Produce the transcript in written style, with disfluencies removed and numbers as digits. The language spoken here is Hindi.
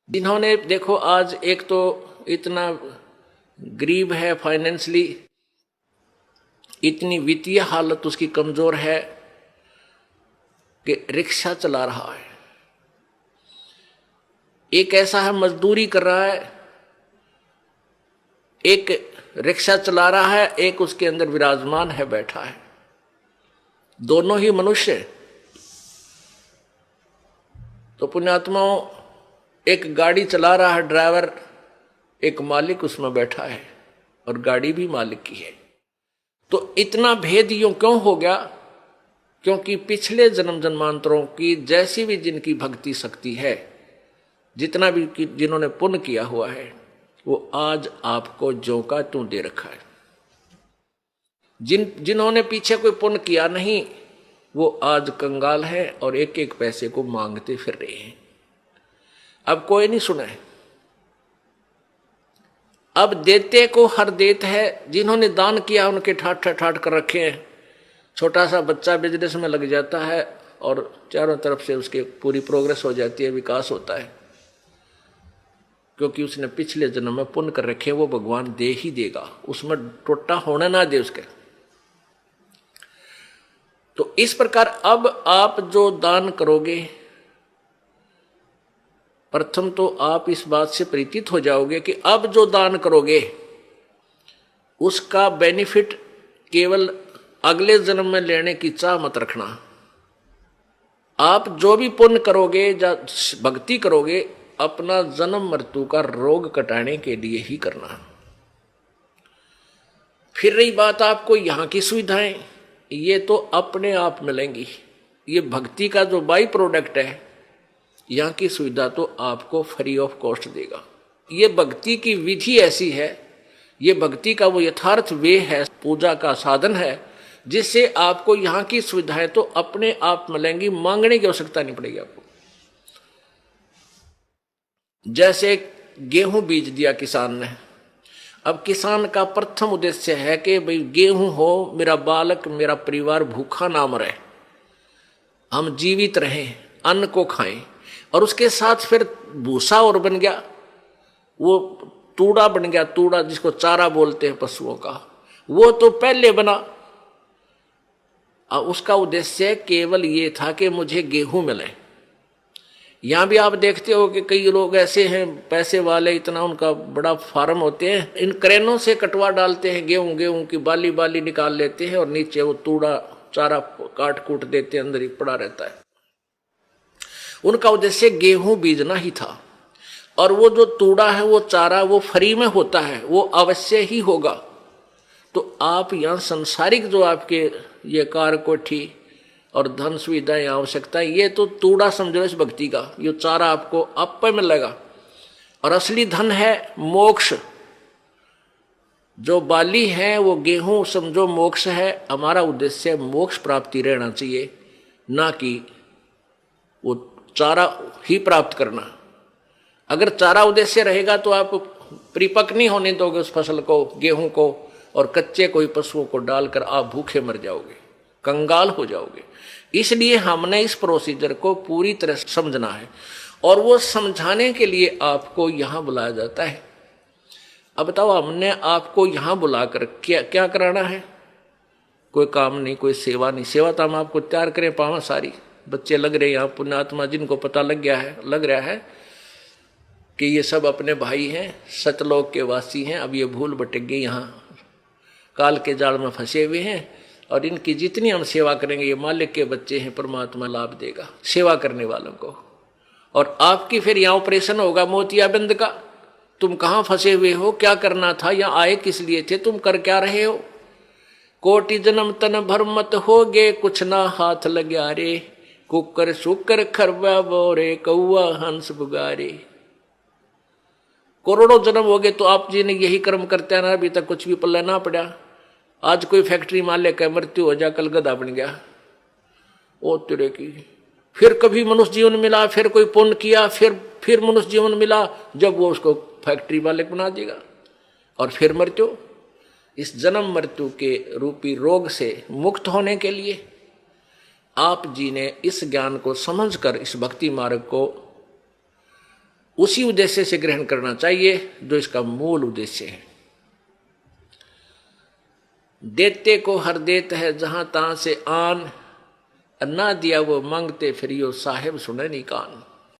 जिन्होंने देखो आज एक तो इतना गरीब है, फाइनेंशियली इतनी वित्तीय हालत उसकी कमजोर है कि रिक्शा चला रहा है, एक ऐसा है मजदूरी कर रहा है, एक रिक्शा चला रहा है, एक उसके अंदर विराजमान है, बैठा है, दोनों ही मनुष्य। तो पुण्यात्माओं, एक गाड़ी चला रहा है ड्राइवर, एक मालिक उसमें बैठा है और गाड़ी भी मालिक की है। तो इतना भेद यूं क्यों हो गया? क्योंकि पिछले जन्म जन्मांतरों की जैसी भी जिनकी भक्ति शक्ति है, जितना भी जिन्होंने पुण्य किया हुआ है, वो आज आपको ज्यों का त्यों दे रखा है। जिन्होंने पीछे कोई पुण्य किया नहीं, वो आज कंगाल है और एक एक पैसे को मांगते फिर रहे हैं। अब कोई नहीं सुना है, अब देते को हर देत है। जिन्होंने दान किया उनके ठाठ ठाठ कर रखे हैं। छोटा सा बच्चा बिजनेस में लग जाता है और चारों तरफ से उसके पूरी प्रोग्रेस हो जाती है, विकास होता है, क्योंकि उसने पिछले जन्म में पुण्य कर रखे, वो भगवान दे ही देगा, उसमें टोटा होने ना दे उसके। तो इस प्रकार अब आप जो दान करोगे, प्रथम तो आप इस बात से परिचित हो जाओगे कि अब जो दान करोगे उसका बेनिफिट केवल अगले जन्म में लेने की चाह मत रखना। आप जो भी पुण्य करोगे या भक्ति करोगे, अपना जन्म मृत्यु का रोग कटाने के लिए ही करना। फिर रही बात आपको यहां की सुविधाएं, ये तो अपने आप मिलेंगी। ये भक्ति का जो बाई प्रोडक्ट है, यहाँ की सुविधा तो आपको फ्री ऑफ कॉस्ट देगा। ये भक्ति की विधि ऐसी है, ये भक्ति का वो यथार्थ वे है, पूजा का साधन है, जिससे आपको यहाँ की सुविधाएं तो अपने आप मिलेंगी, मांगने की आवश्यकता नहीं पड़ेगी आपको। जैसे गेहूं बीज दिया किसान ने, अब किसान का प्रथम उद्देश्य है कि भाई गेहूं हो, मेरा बालक मेरा परिवार भूखा ना मरे, हम जीवित रहें, अन्न को खाएं। और उसके साथ फिर भूसा और बन गया, वो तूड़ा बन गया, तूड़ा जिसको चारा बोलते हैं पशुओं का, वो तो पहले बना। उसका उद्देश्य केवल ये था कि मुझे गेहूं मिले। यहां भी आप देखते हो कि कई लोग ऐसे हैं पैसे वाले, इतना उनका बड़ा फार्म होते हैं, इन क्रेनों से कटवा डालते हैं गेहूं की बाली बाली निकाल लेते हैं और नीचे वो तूड़ा चारा काट कूट देते हैं, अंदर ही पड़ा रहता है। उनका उद्देश्य गेहूं बीजना ही था। और वो जो तूड़ा है, वो चारा, वो फ्री में होता है, वो अवश्य ही होगा। तो आप यहाँ संसारिक जो आपके ये कार कोठी और धन सुविधाएं आवश्यकता, ये तो तूड़ा समझो इस भक्ति का, ये चारा आपको आप पे मिलेगा। और असली धन है मोक्ष। जो बाली है वो गेहूं समझो मोक्ष है। हमारा उद्देश्य मोक्ष प्राप्ति रहना चाहिए, ना कि वो चारा ही प्राप्त करना। अगर चारा उद्देश्य रहेगा तो आप परिपक्व नहीं होने दोगे उस फसल को, गेहूं को, और कच्चे कोई पशुओं को डालकर आप भूखे मर जाओगे, कंगाल हो जाओगे। इसलिए हमने इस प्रोसीजर को पूरी तरह समझना है, और वो समझाने के लिए आपको यहां बुलाया जाता है। अब बताओ, हमने आपको यहां बुलाकर क्या क्या कराना है? कोई काम नहीं, कोई सेवा नहीं। सेवा तो हम आपको तैयार करें पावा सारी, बच्चे लग रहे यहाँ पुण्यात्मा, जिनको पता लग रहा है कि ये सब अपने भाई हैं, सतलोक के वासी हैं। अब ये भूल भटक गए, यहाँ काल के जाल में फंसे हुए हैं, और इनकी जितनी हम सेवा करेंगे, ये मालिक के बच्चे हैं, परमात्मा लाभ देगा सेवा करने वालों को। और आपकी फिर यहाँ ऑपरेशन होगा मोतियाबिंद का। तुम कहाँ फंसे हुए हो, क्या करना था, यहाँ आए किस लिए थे, तुम कर क्या रहे हो? कोटि जन्म तन भर मत होगे, कुछ ना हाथ लग्या रे, कुकर शुकर खरबा बोरे, कौआ हंस बुगारे। करोड़ों जन्म हो गए तो आप जी ने यही कर्म करते हैं ना, अभी तक कुछ भी पल्ला ना पड़ा। आज कोई फैक्ट्री मालिक है, मृत्यु हो जा, कल गधा बन गया, ओ तेरे की। फिर कभी मनुष्य जीवन मिला, फिर कोई पुण्य किया, फिर मनुष्य जीवन मिला, जब वो उसको फैक्ट्री मालिक बना देगा, और फिर मृत्यु। इस जन्म मृत्यु के रूपी रोग से मुक्त होने के लिए आप जी ने इस ज्ञान को समझकर इस भक्ति मार्ग को उसी उद्देश्य से ग्रहण करना चाहिए जो इसका मूल उद्देश्य है। देते को हर देत है जहां तहां से आन, ना दिया वो मांगते फिर यो साहेब सुने नहीं कान।